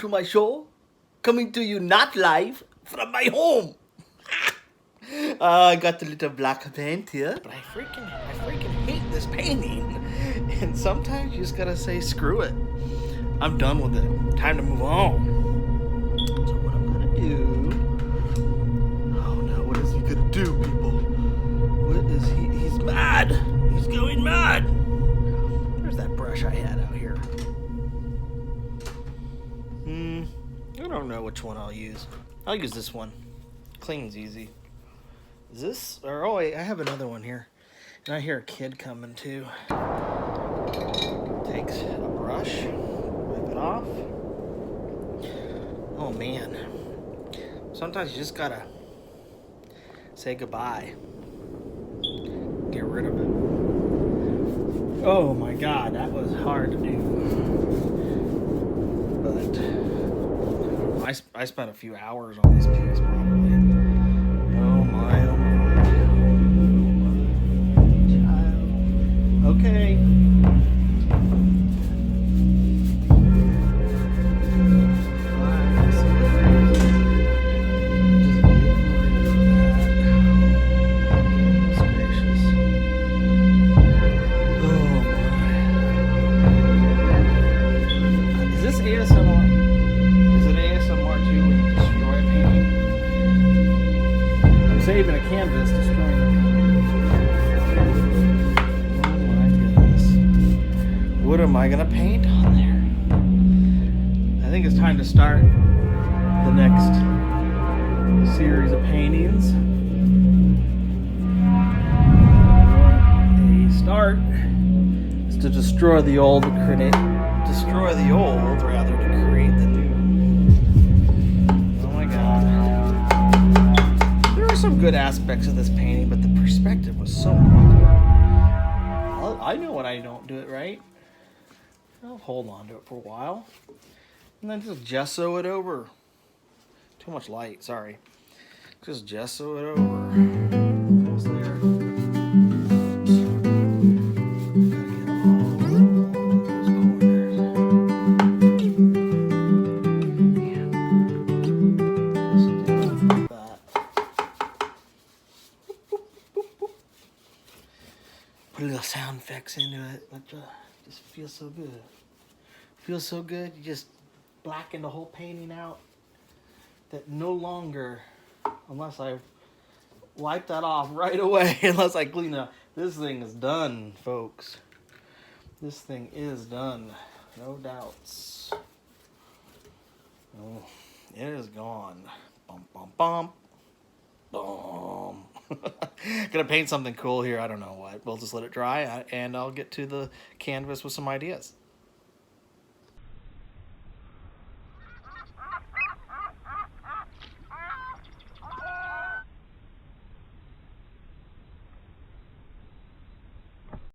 to my show. Coming to you not live from my home. I got the little black paint here. But I freaking hate this painting. And sometimes you just gotta say, screw it. I'm done with it. Time to move on. So what I'm gonna do... Oh no, what is he gonna do, people? What is he? He's mad. He's going mad. Where's that brush I had out here? I don't know which one I'll use. I'll use this one. Clean's easy. Is this, or oh wait, I have another one here. And I hear a kid coming too. Takes a brush, wipe it off. Oh man. Sometimes you just gotta say goodbye. Get rid of it. Oh my God, that was hard to do. But I spent a few hours on this piece probably. Oh my, oh my. Child. Okay. Saving a canvas, destroying the painting. Oh my goodness. What am I gonna paint on there? I think it's time to start the next series of paintings. A start is to destroy the old, to create the new. Oh my God. Some good aspects of this painting, but the perspective was so wrong. I know when I don't do it right. I'll hold on to it for a while and then just gesso it over. Too much light, sorry. Just gesso it over. Almost there. Put a little sound effects into it. Just feels so good. Feels so good. You just blacken the whole painting out. That no longer, unless I wipe that off right away, unless I clean it up. This thing is done, folks. This thing is done. No doubts. Oh, it is gone. Bum, bum, bum. Boom. Gonna paint something cool here. I don't know what. We'll just let it dry and I'll get to the canvas with some ideas.